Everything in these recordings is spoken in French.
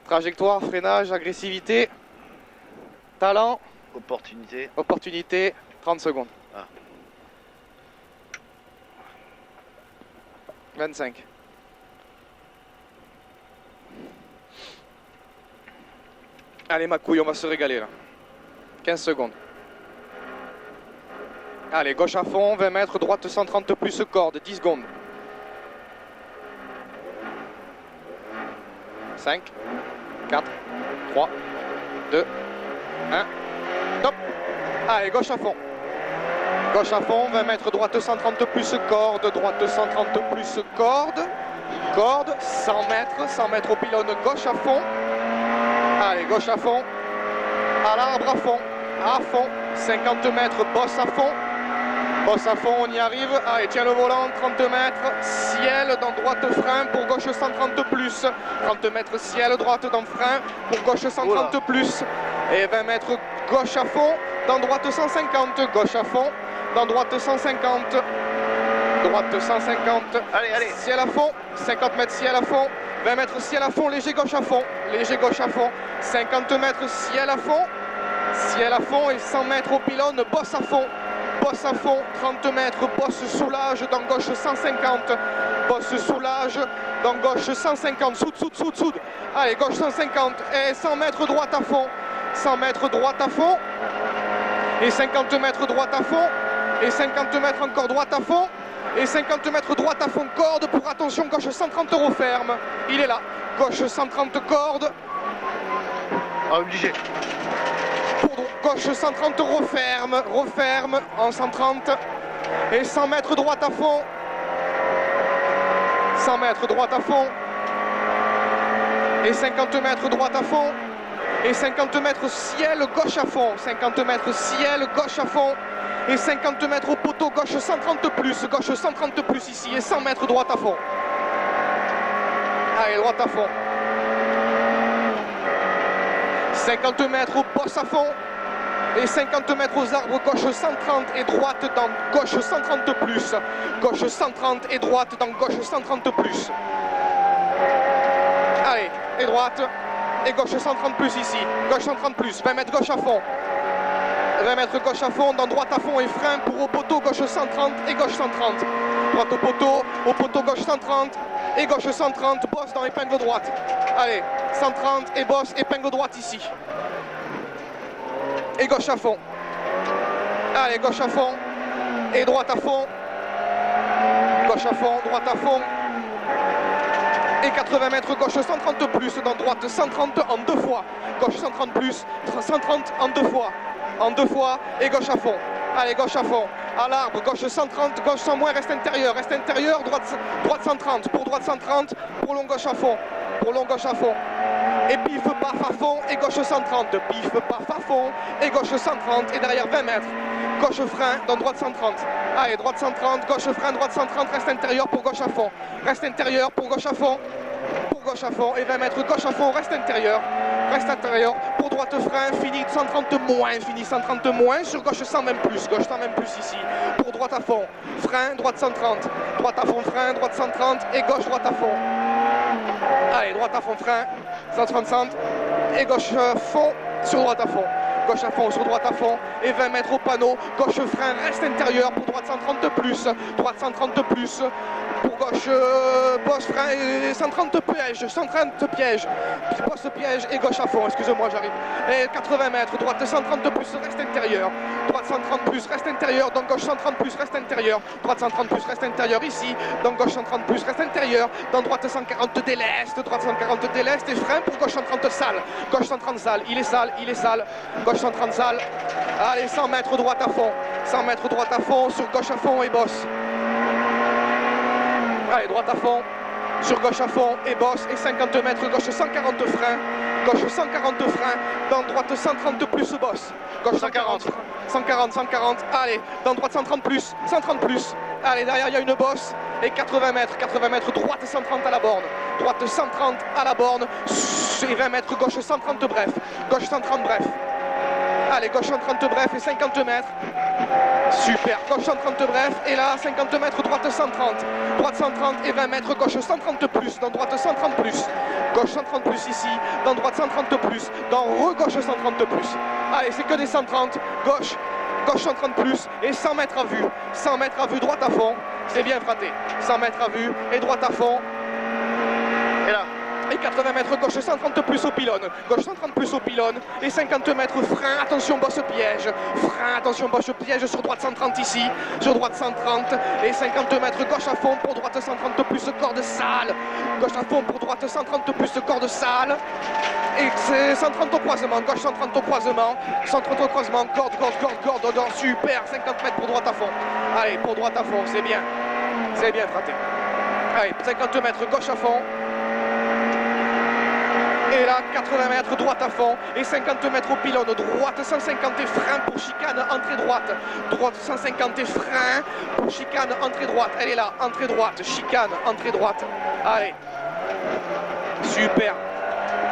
Trajectoire, freinage, agressivité, talent, opportunité, 30 secondes. Ah. 25. Allez ma couille, on va se régaler là. 15 secondes. Allez, gauche à fond, 20 mètres, droite 130 plus corde, 10 secondes. 5, 4, 3, 2, 1, top. Allez, gauche à fond. Gauche à fond, 20 mètres, droite 130 plus corde, droite 130 plus corde. Corde, 100 mètres au pylône, gauche à fond. Allez, gauche à fond. À l'arbre à fond. 50 mètres, bosse à fond. Bosse à fond, on y arrive. Allez, tiens le volant, 30 mètres, ciel dans droite frein pour gauche 130 plus. 30 mètres ciel, droite dans frein pour gauche 130 plus. Et 20 mètres gauche à fond, dans droite 150. Gauche à fond, dans droite 150. Droite 150. Allez. Ciel à fond, 50 mètres ciel à fond. 20 mètres ciel à fond, léger gauche à fond. Léger gauche à fond. 50 mètres ciel à fond. Ciel à fond et 100 mètres au pylône, bosse à fond. Bosse à fond, 30 mètres, bosse soulage, dans gauche 150. Bosse soulage, dans gauche 150. Soude. Allez, gauche 150. Et 100 mètres droite à fond. 100 mètres droite à fond. Et 50 mètres droite à fond. Et 50 mètres encore droite à fond. Et 50 mètres droite à fond, corde pour attention, gauche 130 referme. Il est là. Gauche 130 corde. Obligé. Gauche 130 referme en 130 et 100 mètres droite à fond. 100 mètres droite à fond et 50 mètres droite à fond et 50 mètres ciel gauche à fond. 50 mètres ciel gauche à fond et 50 mètres au poteau gauche 130 plus. Gauche 130 plus ici et 100 mètres droite à fond. Allez, droite à fond. 50 mètres au bosse à fond. Et 50 mètres aux arbres, gauche 130 et droite dans gauche 130 plus. Gauche 130 et droite dans gauche 130 plus. Allez, et droite, et gauche 130 plus ici. Gauche 130 plus, 20 mètres gauche à fond. 20 mètres gauche à fond, dans droite à fond et frein pour au poteau, gauche 130 et gauche 130. Droite au poteau gauche 130 et gauche 130, bosse dans épingle droite. Allez, 130 et bosse, épingle droite ici. Et gauche à fond. Allez, gauche à fond. Et droite à fond. Gauche à fond, droite à fond. Et 80 mètres gauche 130 plus, dans droite 130 en deux fois. Gauche 130 plus, 130 en deux fois. En deux fois et gauche à fond. Allez, gauche à fond. À l'arbre, gauche 130, gauche 100 moins, reste intérieur, droite 130. Pour droite 130, pour long gauche à fond. Pour long gauche à fond. Et pif, paf à fond, et gauche 130, pif, paf à fond, et gauche 130, et derrière 20 mètres, gauche frein, dans droite 130. Allez, droite 130, gauche frein, droite 130, reste intérieur pour gauche à fond. Reste intérieur pour gauche à fond, et 20 mètres, gauche à fond, reste intérieur, pour droite frein, fini 130 moins, sur gauche 100 même plus, gauche 100 même plus ici, pour droite à fond, frein, droite 130, droite à fond, frein, droite 130, et gauche, droite à fond. Allez, droite à fond, frein, 130 et gauche fond sur droite à fond. Gauche à fond sur droite à fond et 20 mètres au panneau. Gauche frein, reste intérieur pour droite 130 plus. Droite 130 plus. Pour gauche, bosse frein et 130 piège. 130 piège. Bosse piège et gauche à fond. Excusez-moi, j'arrive. Et 80 mètres. Droite 130 plus, reste intérieur. Droite 130 plus, reste intérieur. Donc gauche 130 plus, reste intérieur. Droite 130 plus, reste intérieur ici. Donc gauche 130 plus, reste intérieur. Dans droite 140 déleste. Droite 140 déleste et frein pour gauche 130 sale. Gauche 130 sale. Il est sale. Gauche 130 sale. Allez, 100 mètres droite à fond. 100 mètres droite à fond, sur gauche à fond et bosse. Allez, droite à fond, sur gauche à fond et bosse. Et 50 mètres, gauche 140 frein. Gauche 140 frein. Dans droite 130 plus bosse. Gauche 140. 140. Allez, dans droite 130 plus. 130 plus. Allez, derrière il y a une bosse. Et 80 mètres, droite 130 à la borne. Droite 130 à la borne. Et 20 mètres, gauche 130 bref. Gauche 130 bref. Allez, gauche 130 bref et 50 mètres. Super, gauche 130 bref, et là 50 mètres, droite 130. Droite 130 et 20 mètres, gauche 130 plus, dans droite 130 plus. Gauche 130 plus ici, dans droite 130 plus, dans re-gauche 130 plus. Allez, c'est que des 130, gauche 130 plus et 100 mètres à vue. 100 mètres à vue, droite à fond, c'est bien fraté. 100 mètres à vue et droite à fond. Et là. Et 80 mètres gauche 130 plus au pylône, gauche 130 plus au pylône, et 50 mètres frein, attention bosse piège, frein, attention bosse piège sur droite 130 ici, sur droite 130, et 50 mètres gauche à fond pour droite 130 plus corde sale, gauche à fond pour droite 130 plus corde sale, et c'est 130 au croisement, gauche 130 au croisement, 130 au croisement, corde, super, 50 mètres pour droite à fond, allez, pour droite à fond, c'est bien fraté, allez, 50 mètres gauche à fond, et là 80 mètres droite à fond et 50 mètres au pylône, droite 150 et frein pour chicane, entrée droite, droite 150 et frein pour chicane, entrée droite, elle est là, entrée droite, chicane, entrée droite, allez, super,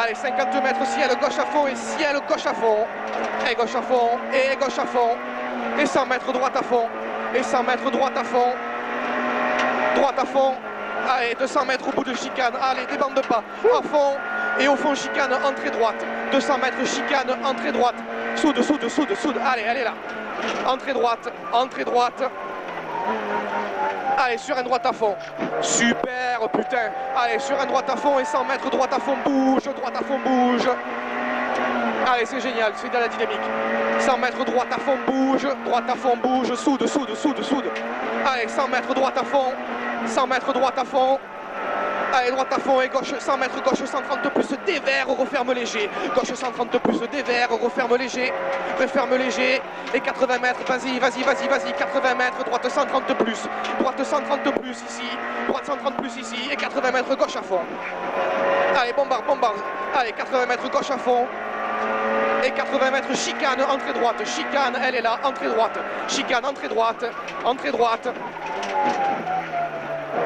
allez 50 mètres ciel gauche à fond et ciel gauche à fond, et gauche à fond, et gauche à fond, et 100 mètres droite à fond, et 100 mètres droite à fond, allez 200 mètres au bout de chicane, allez débande pas, à fond, et au fond chicane, entrée droite, 200 mètres chicane, entrée droite, soude, allez, elle est là, entrée droite, allez, sur un droite à fond, super, putain, allez, sur un droite à fond et 100 mètres droite à fond, bouge, allez, c'est génial, c'est de la dynamique, 100 mètres droite à fond, bouge, soude, allez, 100 mètres droite à fond, 100 mètres droite à fond, allez, droite à fond et gauche, 100 mètres gauche 130 plus, dévers, referme léger, gauche 130 plus, dévers, referme léger, et 80 mètres, vas-y, 80 mètres, droite 130 plus ici, droite 130 plus ici, et 80 mètres gauche à fond, allez, bombarde, allez, 80 mètres gauche à fond, et 80 mètres chicane, entrée droite, chicane, elle est là, entrée droite, chicane, entrée droite,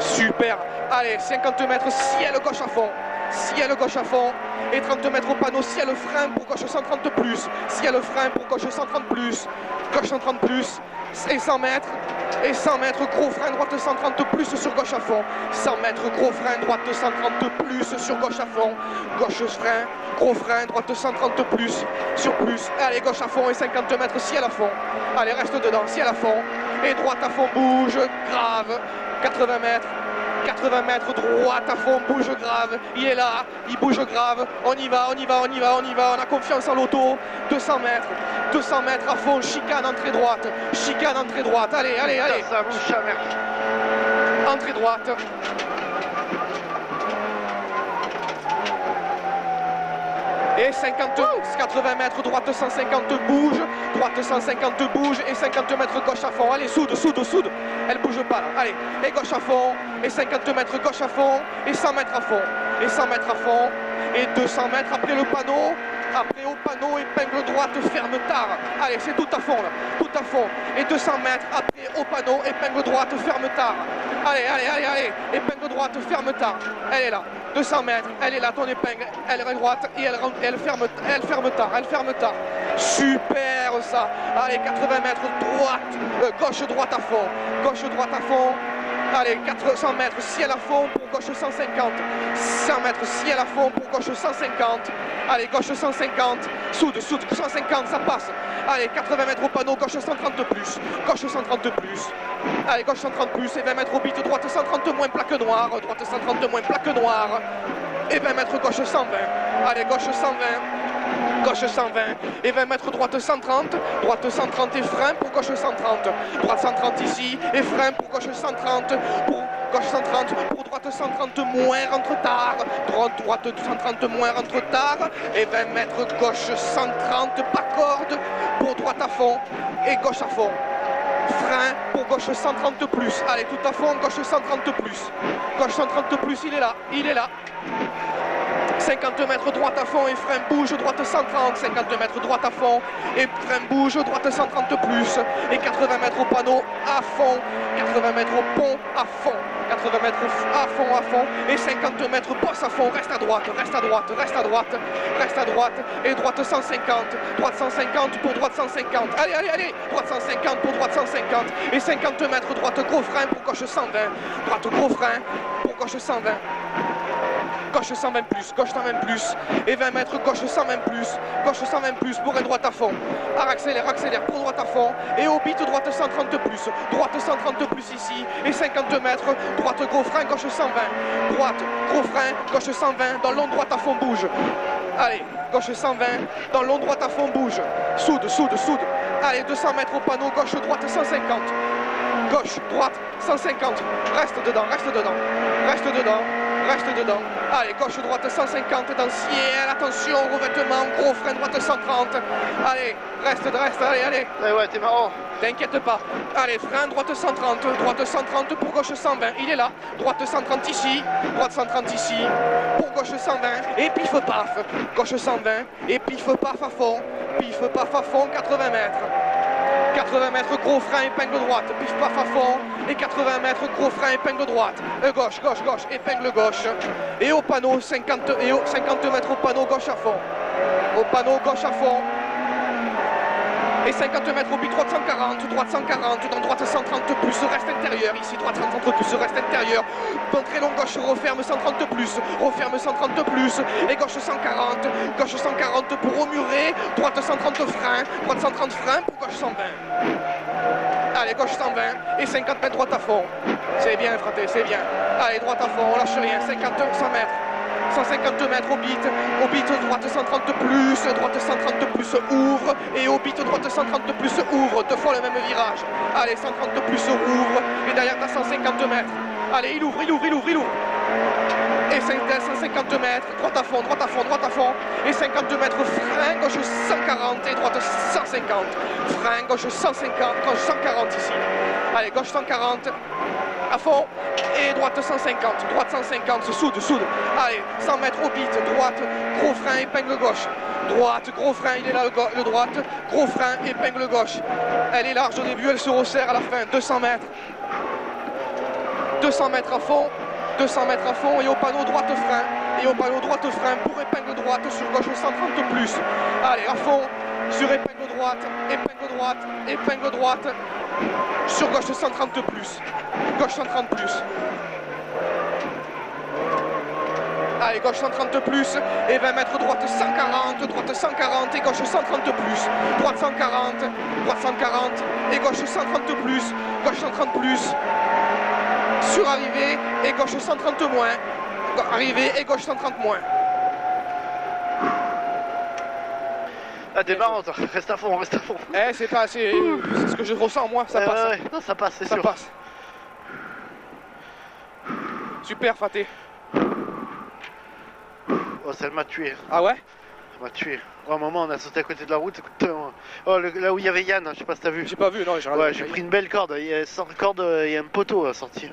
super, allez, 50 mètres, ciel gauche à fond, et 30 mètres au panneau, ciel frein pour gauche 130 plus, ciel frein pour gauche 130 plus, gauche 130 plus, et 100 mètres, gros frein, droite 130 plus sur gauche à fond, 100 mètres, gros frein, droite 130 plus sur gauche à fond, gauche frein, gros frein, droite 130 plus, sur plus, allez, gauche à fond et 50 mètres, ciel à fond, allez, reste dedans, ciel à fond, et droite à fond, bouge, grave, 80 mètres, droite à fond, bouge grave, il est là, il bouge grave, on y va, on a confiance en l'auto, 200 mètres à fond, chicane, entrée droite, allez, Ça bouge jamais. entrée droite, et 80 mètres, droite 150 bouge, et 50 mètres gauche à fond, allez, soude, elle bouge pas là, allez, et gauche à fond, et 50 mètres gauche à fond, et 100 mètres à fond, et 200 mètres après le panneau, au panneau, épingle droite, ferme tard, allez, c'est tout à fond là, et 200 mètres après au panneau, épingle droite, ferme tard, allez, épingle droite, ferme tard, elle est là, 200 mètres, elle est là, ton épingle, elle est droite, et elle ferme tard, super ça, allez, 80 mètres, gauche droite à fond, allez, 400 mètres, ciel à fond pour gauche 150, 100 mètres, ciel à fond pour gauche 150, allez, gauche 150, soude, 150, ça passe, allez, 80 mètres au panneau, gauche 130 plus, allez, gauche 130 plus, et 20 mètres au bit, droite 130 moins plaque noire, et 20 mètres gauche 120, allez, gauche 120, et 20 mètres droite 130 et frein pour gauche 130, droite 130 ici, et frein pour gauche 130, pour droite 130 moins rentre tard, droite 130 moins rentre tard, et 20 mètres gauche 130, pas corde, pour droite à fond, et gauche à fond. Frein pour gauche 130 plus, allez, tout à fond, gauche 130 plus, il est là, 50 mètres droite à fond et frein bouge, droite 130, 50 mètres droite à fond et frein bouge, droite 130 plus et 80 mètres au panneau à fond, 80 mètres au pont à fond, 80 mètres à fond et 50 mètres passe à fond, reste à droite, reste à droite, reste à droite, reste à droite et droite 150 pour droite 150, allez, allez, allez, droite 150 pour droite 150 et 50 mètres droite gros frein pour gauche 120, droite gros frein pour gauche 120. Gauche 120 plus, gauche 120 plus, et 20 mètres, gauche 120 plus, gauche 120 plus pour un droite à fond. Accélère, accélère pour droite à fond, et au bit, droite 130 plus, droite 130 plus ici, et 50 mètres, droite gros frein, gauche 120, droite, gros frein, gauche 120, dans long droite à fond bouge. Allez, gauche 120, dans long droite à fond bouge, soude, soude, soude. Allez, 200 mètres au panneau, gauche, droite 150. Gauche, droite, 150, reste dedans, reste dedans, reste dedans, reste dedans. Allez, gauche, droite, 150 dans le ciel, attention, revêtement, gros frein, droite 130. Allez, reste, allez, allez. Ouais, t'es marrant. T'inquiète pas. Allez, frein, droite 130 pour gauche 120, il est là. Droite 130 ici, droite 130 ici, pour gauche 120, et pif paf, gauche 120, et pif paf à fond, 80 mètres. 80 mètres, gros frein, épingle droite, pif paf à fond, et 80 mètres, gros frein, épingle droite, gauche, gauche, gauche, épingle gauche, et au panneau, 50 mètres au panneau, gauche à fond, au panneau, gauche à fond, et 50 mètres au but, droite 140, dans droite 130 plus, reste intérieur, ici, droite 130 plus, reste intérieur, bon très long, gauche, referme 130 plus, referme 130 plus, et gauche 140 pour au muret, droite 130 frein, droite 130 frein pour gauche 120. Allez, gauche 120 et 50 mètres droite à fond. C'est bien, fraté, c'est bien. Allez, droite à fond, on lâche rien, 100 mètres. 150 mètres au bit, droite 130 plus, droite 130 plus ouvre, et au bit droite 130 plus ouvre, deux fois le même virage. Allez, 130 plus ouvre, et derrière t'as 150 mètres. Allez, il ouvre. Et 150 mètres, droite à fond, et 52 mètres frein, gauche 140 et droite 150. Frein, gauche 150, gauche 140 ici. Allez, gauche 140. À fond, et droite 150, soude, allez, 100 mètres au bit, droite, gros frein, épingle gauche, droite, gros frein, il est là le droite, gros frein, épingle gauche, elle est large au début, elle se resserre à la fin, 200 mètres à fond, et au panneau droite frein, pour épingle droite, sur gauche 130 plus, allez, à fond, sur épingle droite, sur gauche 130 plus, gauche 130 plus. Allez, gauche 130 plus, et 20 mètres droite 140, et gauche 130 plus, droite 140, et gauche 130 plus, sur arrivée, et gauche 130 moins, arrivée, et gauche 130 moins. Ah, t'es marrant, toi. Reste à fond. Eh, c'est ce que je ressens, moi, ça passe. Ouais, non, ça passe, c'est sûr. Ça passe. Super, Faté. Oh, ça m'a tué. Ah ouais? Ça m'a tué. Oh, à un moment, on a sauté à côté de la route. Oh, là où il y avait Yann, je sais pas si t'as vu. J'ai pas vu, non, j'ai Ouais, j'ai pris une belle corde. Sans corde, il y a un poteau à sortir.